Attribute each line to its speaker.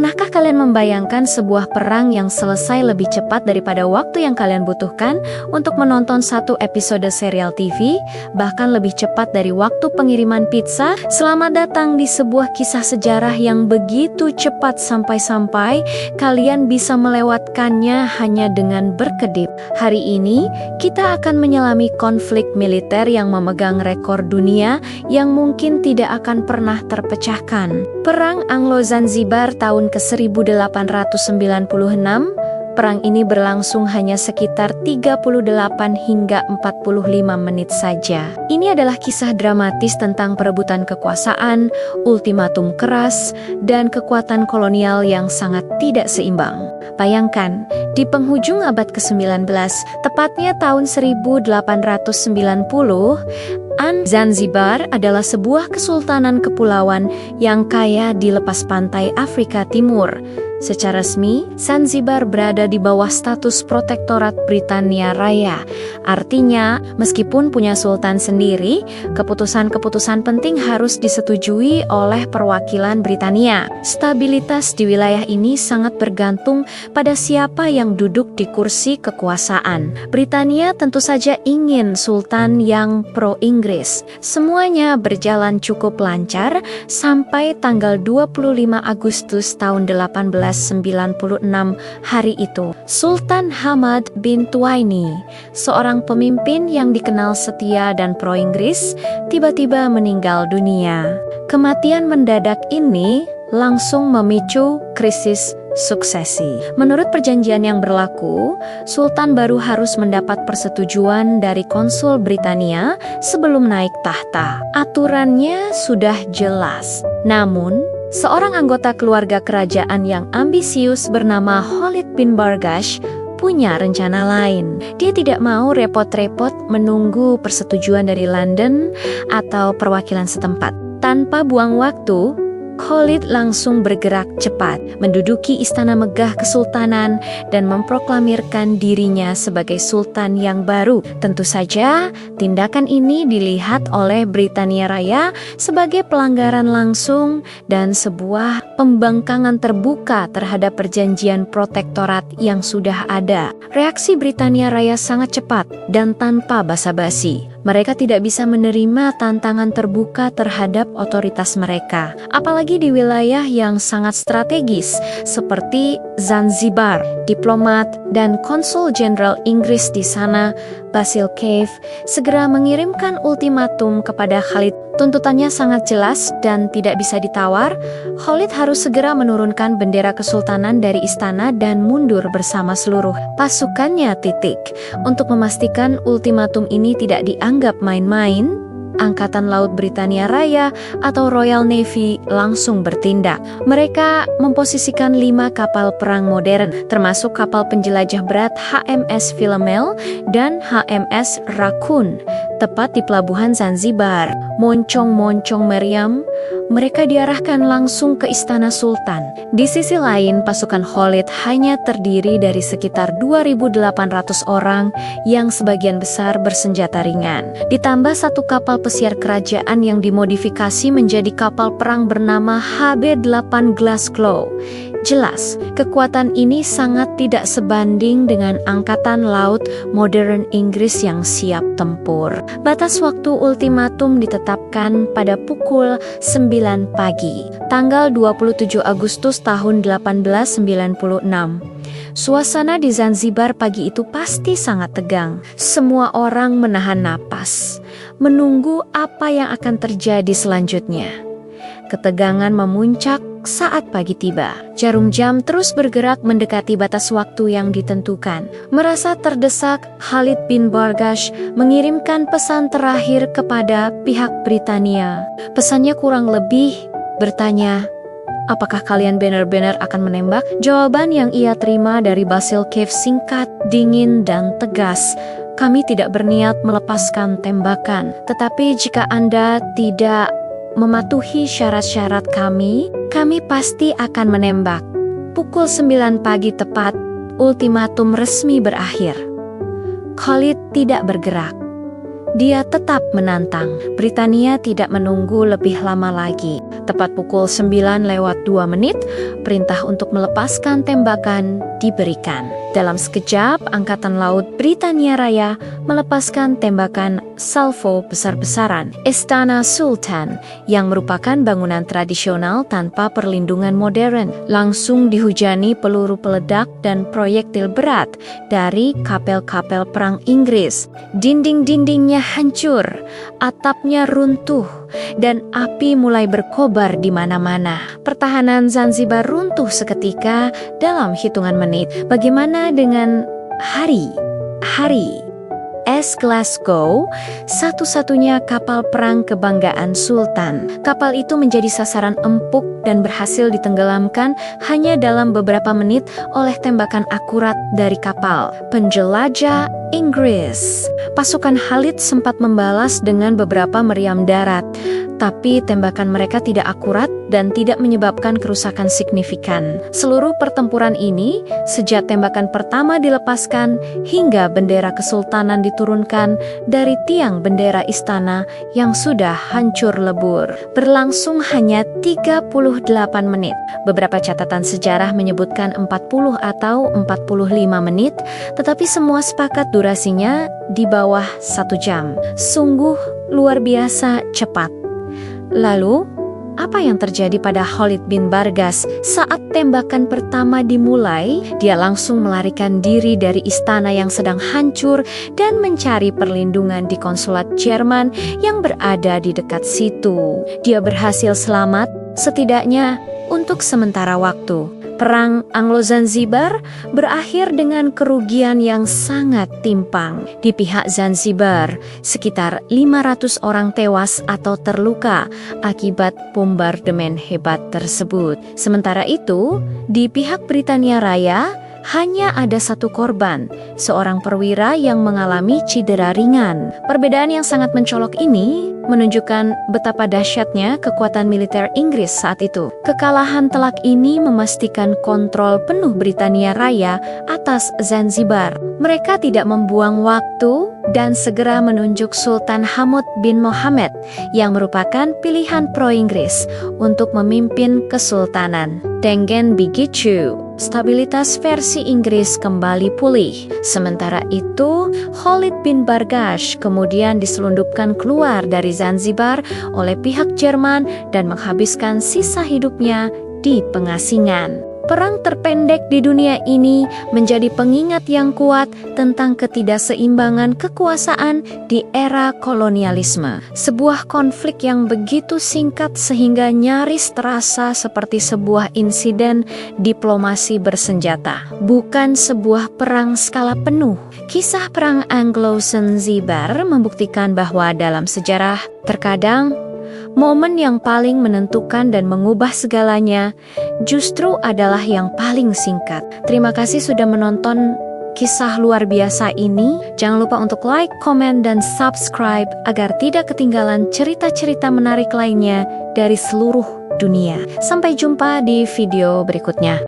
Speaker 1: Pernahkah kalian membayangkan sebuah perang yang selesai lebih cepat daripada waktu yang kalian butuhkan untuk menonton satu episode serial TV, bahkan lebih cepat dari waktu pengiriman pizza? Selamat datang di sebuah kisah sejarah yang begitu cepat sampai-sampai kalian bisa melewatkannya hanya dengan berkedip. Hari ini, kita akan menyelami konflik militer yang memegang rekor dunia yang mungkin tidak akan pernah terpecahkan. Perang Anglo-Zanzibar tahun ke-1896, perang ini berlangsung hanya sekitar 38 hingga 45 menit saja. Ini adalah kisah dramatis tentang perebutan kekuasaan, ultimatum keras, dan kekuatan kolonial yang sangat tidak seimbang. Bayangkan, di penghujung abad ke-19, tepatnya tahun 1890, Zanzibar adalah sebuah kesultanan kepulauan yang kaya di lepas pantai Afrika Timur. Secara resmi, Zanzibar berada di bawah status protektorat Britania Raya. Artinya, meskipun punya sultan sendiri, keputusan-keputusan penting harus disetujui oleh perwakilan Britania. Stabilitas di wilayah ini sangat bergantung pada siapa yang duduk di kursi kekuasaan. Britania tentu saja ingin sultan yang pro-Inggris. Semuanya berjalan cukup lancar sampai tanggal 25 Agustus tahun 1896 hari itu. Sultan Hamad bin Tuwaini, seorang pemimpin yang dikenal setia dan pro-Inggris, tiba-tiba meninggal dunia. Kematian mendadak ini langsung memicu krisis suksesi. Menurut perjanjian yang berlaku, Sultan baru harus mendapat persetujuan dari konsul Britania sebelum naik tahta. Aturannya sudah jelas. Namun, seorang anggota keluarga kerajaan yang ambisius bernama Khalid bin Bargash punya rencana lain. Dia tidak mau repot-repot menunggu persetujuan dari London atau perwakilan setempat. Tanpa buang waktu, Khalid langsung bergerak cepat, menduduki istana megah kesultanan dan memproklamirkan dirinya sebagai sultan yang baru. Tentu saja, tindakan ini dilihat oleh Britania Raya sebagai pelanggaran langsung dan sebuah pembangkangan terbuka terhadap perjanjian protektorat yang sudah ada. Reaksi Britania Raya sangat cepat dan tanpa basa-basi. Mereka tidak bisa menerima tantangan terbuka terhadap otoritas mereka, apalagi di wilayah yang sangat strategis seperti Zanzibar. Diplomat dan konsul jenderal Inggris di sana, Basil Cave, segera mengirimkan ultimatum kepada Khalid. Tuntutannya sangat jelas dan tidak bisa ditawar. Khalid harus segera menurunkan bendera kesultanan dari istana dan mundur bersama seluruh pasukannya. Untuk memastikan ultimatum ini tidak dianggap main-main, Angkatan Laut Britania Raya atau Royal Navy langsung bertindak. Mereka memposisikan 5 kapal perang modern, termasuk kapal penjelajah berat HMS Philomel dan HMS Raccoon, tepat di pelabuhan Zanzibar. Moncong-moncong meriam, mereka diarahkan langsung ke istana sultan. Di sisi lain, pasukan Khalid hanya terdiri dari sekitar 2.800 orang yang sebagian besar bersenjata ringan. Ditambah 1 kapal pesiar kerajaan yang dimodifikasi menjadi kapal perang bernama HB-8 Glasgow. Jelas, kekuatan ini sangat tidak sebanding dengan angkatan laut modern Inggris yang siap tempur. Batas waktu ultimatum ditetapkan pada pukul 9 pagi, tanggal 27 Agustus tahun 1896. Suasana di Zanzibar pagi itu pasti sangat tegang. Semua orang menahan napas, menunggu apa yang akan terjadi selanjutnya. Ketegangan memuncak saat pagi tiba. Jarum jam terus bergerak mendekati batas waktu yang ditentukan. Merasa terdesak, Khalid bin Bargash mengirimkan pesan terakhir kepada pihak Britania. Pesannya kurang lebih bertanya, "Apakah kalian benar-benar akan menembak?" Jawaban yang ia terima dari Basil Cave singkat, dingin, dan tegas. "Kami tidak berniat melepaskan tembakan, tetapi jika Anda tidak mematuhi syarat-syarat kami pasti akan menembak." Pukul 9 pagi tepat, ultimatum resmi berakhir. Khalid tidak bergerak. Dia tetap menantang. Britania tidak menunggu lebih lama lagi. Tepat pukul 9:02, perintah untuk melepaskan tembakan diberikan. Dalam sekejap, Angkatan Laut Britania Raya melepaskan tembakan salvo besar-besaran. Istana Sultan, yang merupakan bangunan tradisional tanpa perlindungan modern, langsung dihujani peluru peledak dan proyektil berat dari kapel-kapel perang Inggris. Dinding-dindingnya hancur, atapnya runtuh, dan api mulai berkobar di mana-mana. Pertahanan Zanzibar runtuh seketika dalam hitungan menit. Bagaimana dengan Hari? S. Glasgow, satu-satunya kapal perang kebanggaan Sultan. Kapal itu menjadi sasaran empuk dan berhasil ditenggelamkan hanya dalam beberapa menit oleh tembakan akurat dari kapal penjelajah Inggris. Pasukan Khalid sempat membalas dengan beberapa meriam darat, tapi tembakan mereka tidak akurat dan tidak menyebabkan kerusakan signifikan. Seluruh pertempuran ini, sejak tembakan pertama dilepaskan hingga bendera kesultanan diturunkan dari tiang bendera istana yang sudah hancur lebur, berlangsung hanya 38 menit. Beberapa catatan sejarah menyebutkan 40 atau 45 menit, tetapi semua sepakat durasinya di bawah 1 jam. Sungguh luar biasa cepat. Lalu, apa yang terjadi pada Khalid bin Bargas saat tembakan pertama dimulai? Dia langsung melarikan diri dari istana yang sedang hancur dan mencari perlindungan di konsulat Jerman yang berada di dekat situ. Dia berhasil selamat, setidaknya untuk sementara waktu. Perang Anglo-Zanzibar berakhir dengan kerugian yang sangat timpang. Di pihak Zanzibar, sekitar 500 orang tewas atau terluka akibat bombardemen hebat tersebut. Sementara itu, di pihak Britania Raya, hanya ada 1 korban, seorang perwira yang mengalami cedera ringan. Perbedaan yang sangat mencolok ini menunjukkan betapa dahsyatnya kekuatan militer Inggris saat itu. Kekalahan telak ini memastikan kontrol penuh Britania Raya atas Zanzibar. Mereka tidak membuang waktu dan segera menunjuk Sultan Hamud bin Mohammed yang merupakan pilihan pro-Inggris untuk memimpin kesultanan. Dengan begitu, stabilitas versi Inggris kembali pulih. Sementara itu, Khalid bin Bargas kemudian diselundupkan keluar dari Zanzibar oleh pihak Jerman dan menghabiskan sisa hidupnya di pengasingan. Perang terpendek di dunia ini menjadi pengingat yang kuat tentang ketidakseimbangan kekuasaan di era kolonialisme. Sebuah konflik yang begitu singkat sehingga nyaris terasa seperti sebuah insiden diplomasi bersenjata, bukan sebuah perang skala penuh. Kisah perang Anglo-Zanzibar membuktikan bahwa dalam sejarah terkadang momen yang paling menentukan dan mengubah segalanya justru adalah yang paling singkat. Terima kasih sudah menonton kisah luar biasa ini. Jangan lupa untuk like, komen, dan subscribe agar tidak ketinggalan cerita-cerita menarik lainnya dari seluruh dunia. Sampai jumpa di video berikutnya.